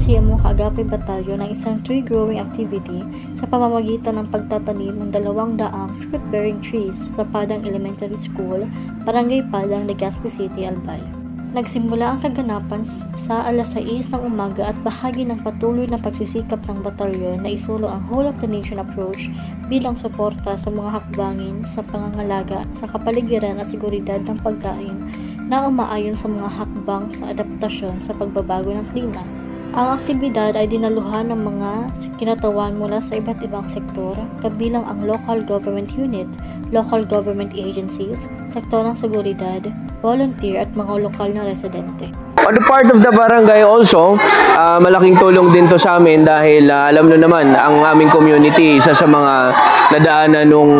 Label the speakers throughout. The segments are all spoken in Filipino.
Speaker 1: NCMO Kaagapay Batalyon ang isang tree growing activity sa pamamagitan ng pagtatanim ng 200 fruit-bearing trees sa Padang Elementary School, Barangay Padang, Legazpi City, Albay. Nagsimula ang kaganapan sa alas 6 ng umaga at bahagi ng patuloy na pagsisikap ng batalyon na isulong ang whole of the nation approach bilang suporta sa mga hakbangin sa pangangalaga sa kapaligiran at seguridad ng pagkain na umaayon sa mga hakbang sa adaptasyon sa pagbabago ng klima. Ang aktibidad ay dinaluhan ng mga kinatawan mula sa iba't ibang sektor, kabilang ang local government unit, local government agencies, sektor ng seguridad, volunteer at mga lokal na residente.
Speaker 2: On the part of the barangay also, malaking tulong din to sa amin dahil alam nyo naman, ang aming community, isa sa mga nadaanan nung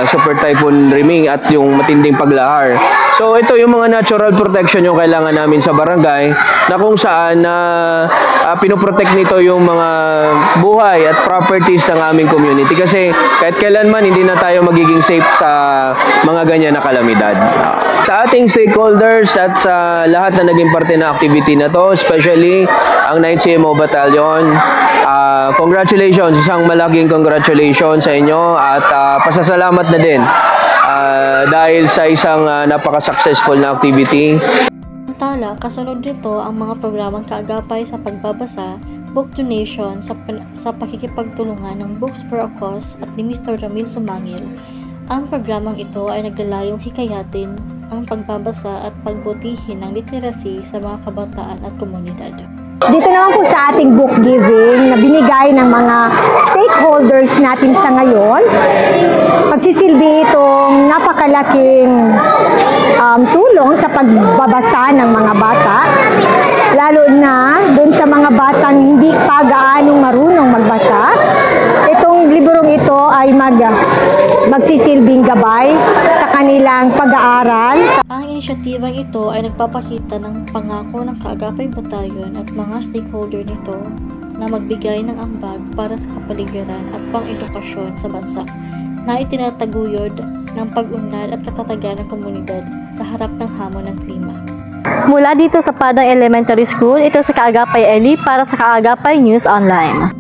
Speaker 2: Super Typhoon Riming at yung matinding paglahar. So ito yung mga natural protection yung kailangan namin sa barangay na kung saan pinoprotect nito yung mga buhay at properties ng aming community kasi kahit kailanman hindi na tayo magiging safe sa mga ganyan na kalamidad. Sa ating stakeholders at sa lahat na naging parte na activity na to, especially ang 9th CMO Battalion, congratulations, isang malaking congratulations sa inyo at pasasalamat na din dahil sa isang napaka-successful na activity.
Speaker 1: Samantala, kasunod nito ang mga programang kaagapay sa pagbabasa, book donation sa pakikipagtulungan ng Books for a Cause at ni Mr. Ramil Sumangil. Ang programang ito ay naglalayong hikayatin ang pagbabasa at pagbutihin ng literacy sa mga kabataan at komunidad.
Speaker 3: Dito naman po sa ating book giving na binigay ng mga stakeholders natin sa ngayon, pagsisilbi itong napakalaking tulong sa pagbabasa ng mga bata, lalo na dun sa mga batang hindi pa gaanong marunong magbasa. Itong librong ito ay magsisilbing gabay sa kanilang pag-aaral.
Speaker 1: Ang inisyatibang ito ay nagpapakita ng pangako ng Kaagapay Batalyon at mga stakeholder nito na magbigay ng ambag para sa kapaligiran at pang-edukasyon sa bansa na itinataguyod ng pag-unlad at katatagan ng komunidad sa harap ng hamon ng klima. Mula dito sa Padang Elementary School, ito sa Kaagapay Eli para sa Kaagapay News Online.